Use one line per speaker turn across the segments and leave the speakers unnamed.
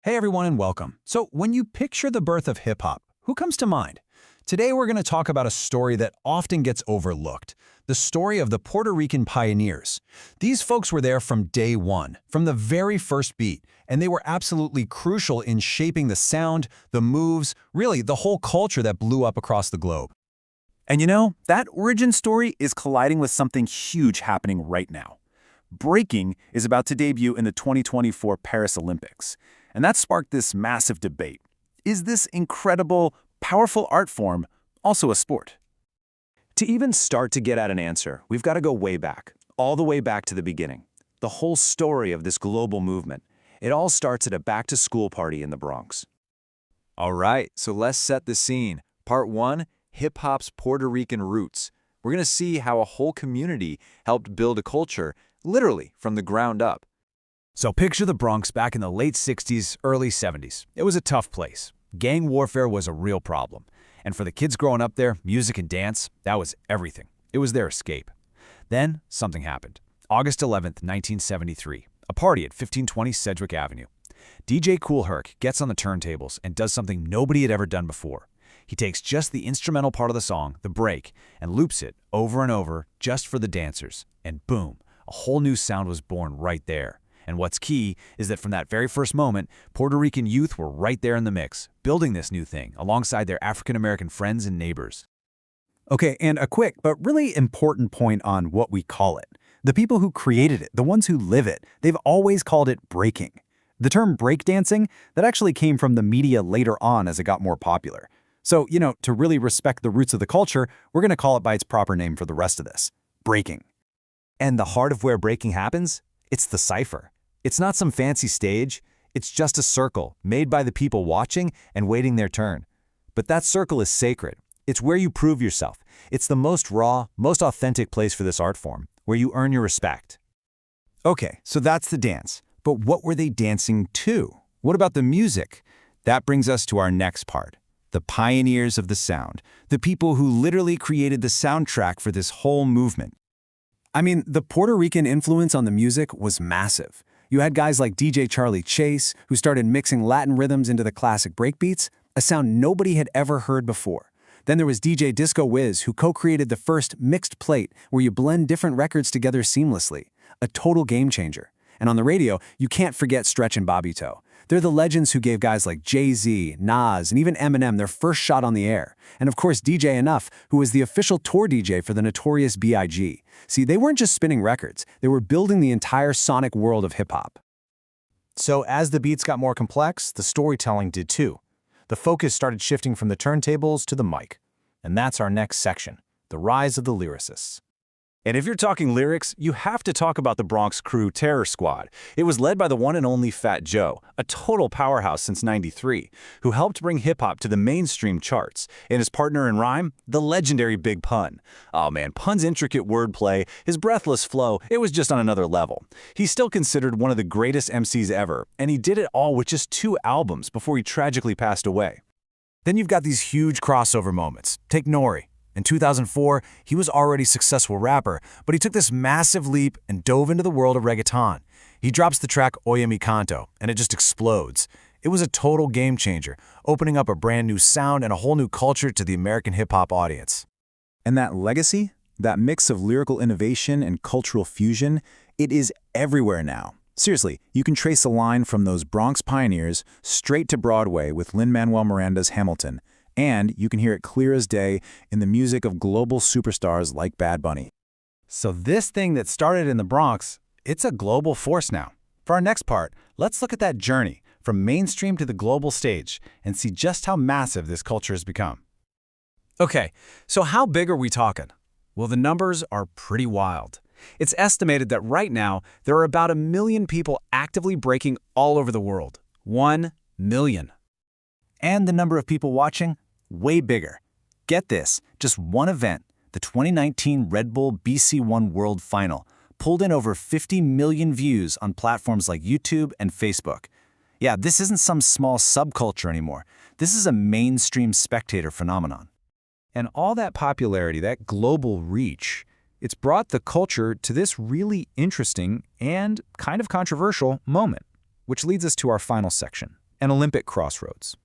Hey everyone and welcome. So when you picture the birth of hip-hop, who comes to mind? Today we're going to talk about a story that often gets overlooked, the story of the Puerto Rican pioneers. These folks were there from day one, from the very first beat, and they were absolutely crucial in shaping the sound, the moves, really the whole culture that blew up across the globe.
And you know, that origin story is colliding with something huge happening right now. Breaking is about to debut in the 2024 Paris Olympics, and that sparked this massive debate. Is this incredible, powerful art form also a sport? To even start to get at an answer, we've got to go way back, all the way back to the beginning. The whole story of this global movement. It all starts at a back-to-school party in the Bronx.
All right, so let's set the scene. Part 1, hip-hop's Puerto Rican roots. We're going to see how a whole community helped build a culture, literally from the ground up.
So picture the Bronx back in the late 60s, early 70s. It was a tough place. Gang warfare was a real problem. And for the kids growing up there, music and dance, that was everything. It was their escape. Then something happened. August 11th, 1973, a party at 1520 Sedgwick Avenue. DJ Kool Herc gets on the turntables and does something nobody had ever done before. He takes just the instrumental part of the song, the break, and loops it over and over just for the dancers. And boom, a whole new sound was born right there. And what's key is that from that very first moment, Puerto Rican youth were right there in the mix, building this new thing alongside their African-American friends and neighbors.
Okay, and a quick but really important point on what we call it. The people who created it, the ones who live it, they've always called it breaking. The term breakdancing, that actually came from the media later on as it got more popular. So, to really respect the roots of the culture, we're going to call it by its proper name for the rest of this. Breaking.
And the heart of where breaking happens? It's the cipher. It's not some fancy stage. It's just a circle made by the people watching and waiting their turn. But that circle is sacred. It's where you prove yourself. It's the most raw, most authentic place for this art form, where you earn your respect.
Okay, so that's the dance. But what were they dancing to? What about the music? That brings us to our next part. The pioneers of the sound. The people who literally created the soundtrack for this whole movement. I mean, the Puerto Rican influence on the music was massive. You had guys like DJ Charlie Chase, who started mixing Latin rhythms into the classic breakbeats, a sound nobody had ever heard before. Then there was DJ Disco Wiz, who co-created the first mixed plate, where you blend different records together seamlessly. A total game changer. And on the radio, you can't forget Stretch and Bobby Toe. They're the legends who gave guys like Jay-Z, Nas, and even Eminem their first shot on the air. And of course, DJ Enough, who was the official tour DJ for the Notorious B.I.G. See, they weren't just spinning records. They were building the entire sonic world of hip-hop.
So as the beats got more complex, the storytelling did too. The focus started shifting from the turntables to the mic. And that's our next section, the rise of the lyricists.
And if you're talking lyrics, you have to talk about the Bronx Crew Terror Squad. It was led by the one and only Fat Joe, a total powerhouse since '93, who helped bring hip-hop to the mainstream charts, and his partner in rhyme, the legendary Big Pun. Oh man, Pun's intricate wordplay, his breathless flow, it was just on another level. He's still considered one of the greatest MCs ever, and he did it all with just 2 albums before he tragically passed away.
Then you've got these huge crossover moments. Take Nori. In 2004, he was already a successful rapper, but he took this massive leap and dove into the world of reggaeton. He drops the track Oye Mi Canto, and it just explodes. It was a total game changer, opening up a brand new sound and a whole new culture to the American hip-hop audience.
And that legacy, that mix of lyrical innovation and cultural fusion, it is everywhere now. Seriously, you can trace a line from those Bronx pioneers straight to Broadway with Lin-Manuel Miranda's Hamilton. And you can hear it clear as day in the music of global superstars like Bad Bunny.
So this thing that started in the Bronx, it's a global force now. For our next part, let's look at that journey from mainstream to the global stage and see just how massive this culture has become.
Okay, so how big are we talking? Well, the numbers are pretty wild. It's estimated that right now, there are about 1 million people actively breaking all over the world. 1 million.
And the number of people watching? Way bigger. Get this, just one event, the 2019 Red Bull BC1 World Final, pulled in over 50 million views on platforms like YouTube and Facebook. Yeah, this isn't some small subculture anymore. This is a mainstream spectator phenomenon. And all that popularity, that global reach, it's brought the culture to this really interesting and kind of controversial moment, which leads us to our final section, an Olympic crossroads.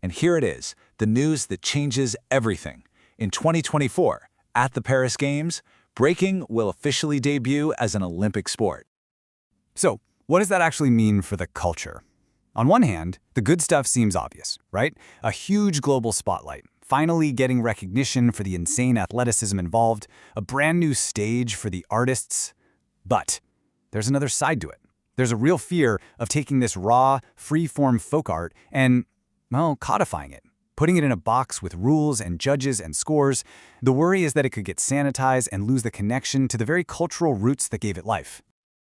And here it is, the news that changes everything. In 2024, at the Paris Games, breaking will officially debut as an Olympic sport.
So, what does that actually mean for the culture? On one hand, the good stuff seems obvious, right? A huge global spotlight, finally getting recognition for the insane athleticism involved, a brand new stage for the artists. But there's another side to it. There's a real fear of taking this raw, free-form folk art and, well, codifying it, putting it in a box with rules and judges and scores. The worry is that it could get sanitized and lose the connection to the very cultural roots that gave it life.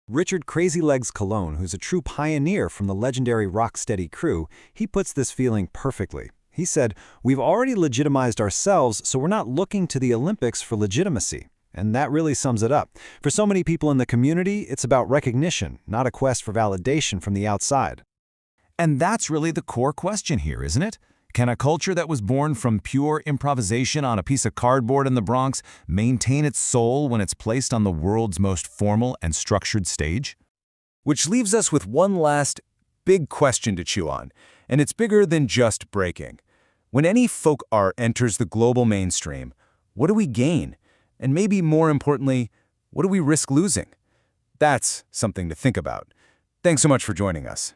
Richard Crazy Legs Cologne, who's a true pioneer from the legendary Rocksteady crew, he puts this feeling perfectly. He said, "We've already legitimized ourselves, so we're not looking to the Olympics for legitimacy." And that really sums it up. For so many people in the community, it's about recognition, not a quest for validation from the outside.
And that's really the core question here, isn't it? Can a culture that was born from pure improvisation on a piece of cardboard in the Bronx maintain its soul when it's placed on the world's most formal and structured stage? Which leaves us with one last big question to chew on, and it's bigger than just breaking. When any folk art enters the global mainstream, what do we gain? And maybe more importantly, what do we risk losing? That's something to think about. Thanks so much for joining us.